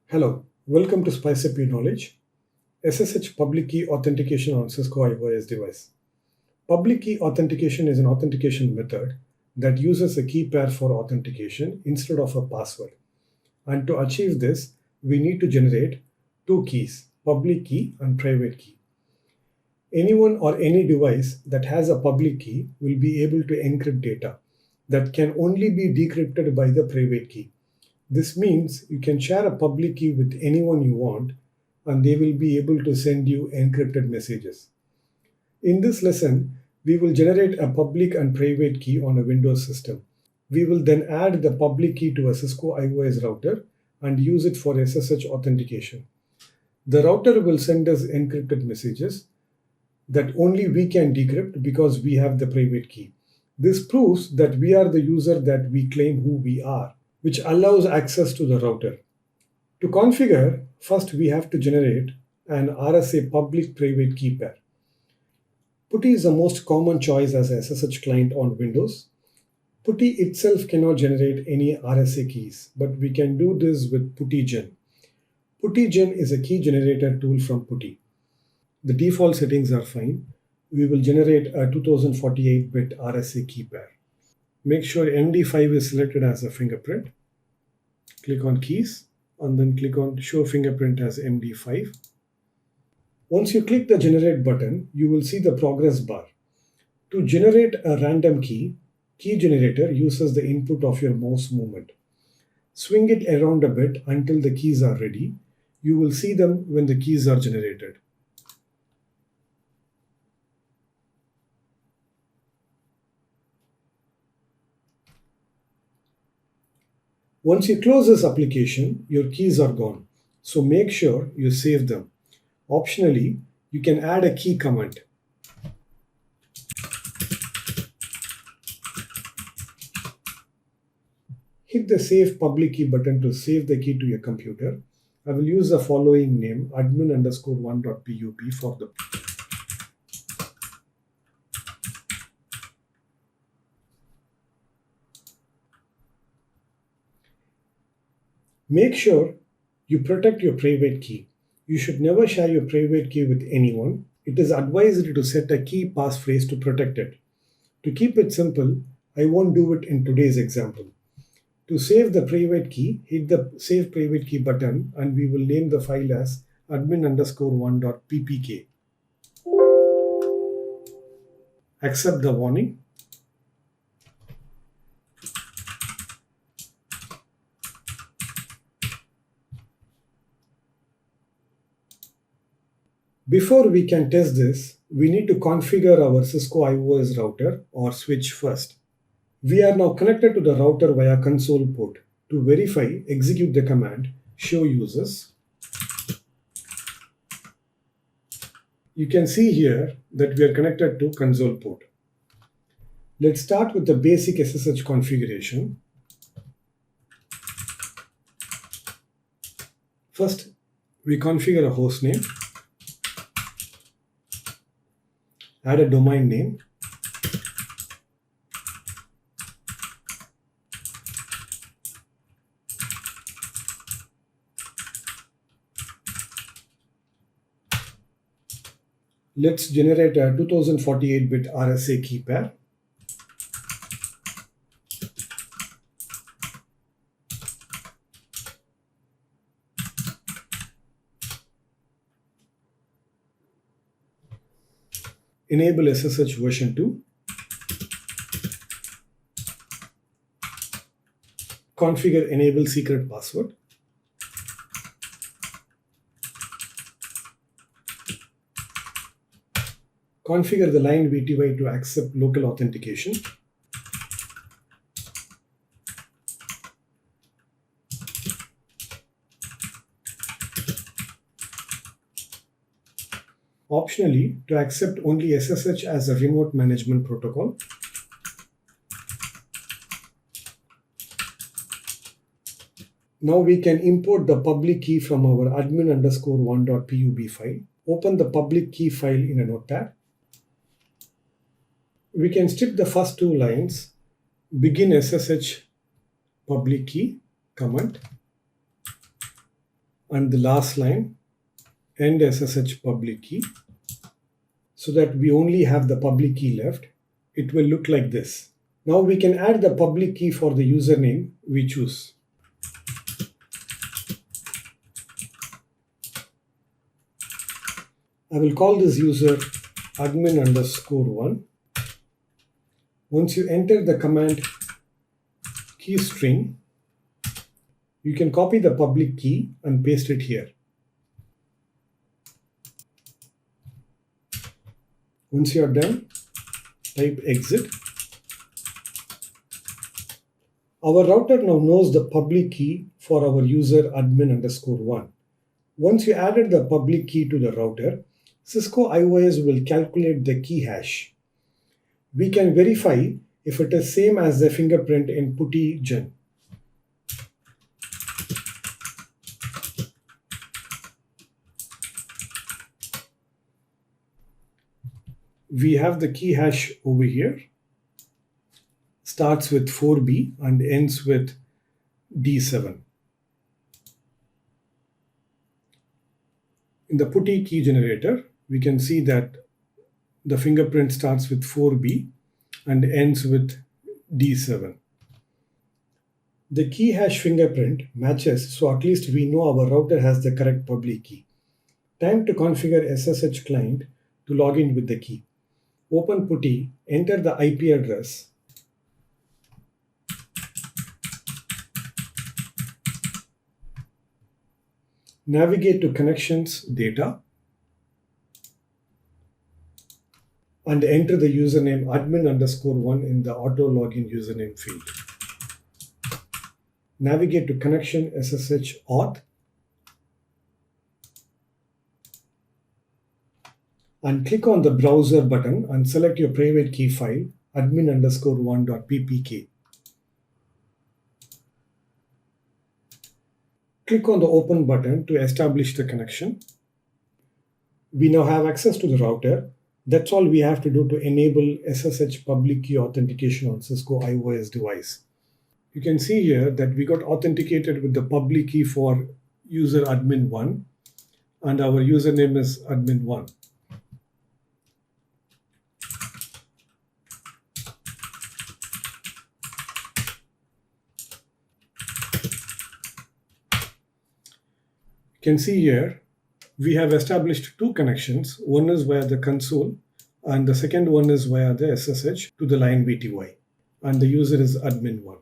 Hello, welcome to Spice Up Your Knowledge. SSH Public Key Authentication on Cisco iOS device. Public key authentication is an authentication method that uses a key pair for authentication instead of a password. And to achieve this, we need to generate two keys, public key and private key. Anyone or any device that has a public key will be able to encrypt data that can only be decrypted by the private key. This means you can share a public key with anyone you want and they will be able to send you encrypted messages. In this lesson, we will generate a public and private key on a Windows system. We will then add the public key to a Cisco iOS router and use it for SSH authentication. The router will send us encrypted messages that only we can decrypt because we have the private key. This proves that we are the user that we claim who we are, which allows access to the router. To configure, first we have to generate an RSA public private key pair. PuTTY is the most common choice as a SSH client on Windows. PuTTY itself cannot generate any RSA keys, but we can do this with PuTTYGen. PuTTYGen is a key generator tool from PuTTY. The default settings are fine. We will generate a 2048-bit RSA key pair. Make sure MD5 is selected as a fingerprint. Click on keys and then click on show fingerprint as MD5. Once you click the generate button, you will see the progress bar. To generate a random key, key generator uses the input of your mouse movement. Swing it around a bit until the keys are ready. You will see them when the keys are generated. Once you close this application, your keys are gone. So make sure you save them. Optionally, you can add a key command. Hit the Save Public Key button to save the key to your computer. I will use the following name, admin_1.pub for the. Make sure you protect your private key. You should never share your private key with anyone. It is advised to set a key passphrase to protect it. To keep it simple, I won't do it in today's example. To save the private key, hit the Save Private Key button and we will name the file as admin_1.ppk. Accept the warning. Before we can test this, we need to configure our Cisco iOS router or switch first. We are now connected to the router via console port. To verify, execute the command show users. You can see here that we are connected to console port. Let's start with the basic SSH configuration. First, we configure a host name. Add a domain name. Let's generate a 2048-bit RSA key pair. Enable SSH version 2. Configure enable secret password. Configure the line VTY to accept local authentication. Optionally, to accept only SSH as a remote management protocol. Now we can import the public key from our admin_1.pub file. Open the public key file in a notepad. We can strip the first two lines, begin SSH public key comment. and the last line end SSH public key, so that we only have the public key left. It will look like this. Now we can add the public key for the username we choose. I will call this user admin_1. Once you enter the command key string, you can copy the public key and paste it here. Once you are done, type exit. Our router now knows the public key for our user admin_1. Once you added the public key to the router, Cisco IOS will calculate the key hash. We can verify if it is same as the fingerprint in PuTTY-Gen. We have the key hash over here. Starts with 4B and ends with D7. In the PuTTY key generator, we can see that the fingerprint starts with 4B and ends with D7. The key hash fingerprint matches, so at least we know our router has the correct public key. Time to configure SSH client to log in with the key. Open PuTTY, enter the IP address, navigate to connections data, and enter the username admin_1 in the auto login username field. Navigate to connection SSH auth and click on the browser button and select your private key file admin_1.ppk. Click on the open button to establish the connection. We now have access to the router. That's all we have to do to enable SSH public key authentication on Cisco IOS device. You can see here that we got authenticated with the public key for user admin1 and our username is admin1. You can see here we have established two connections. One is via the console and the second one is via the SSH to the line VTY, and the user is admin1.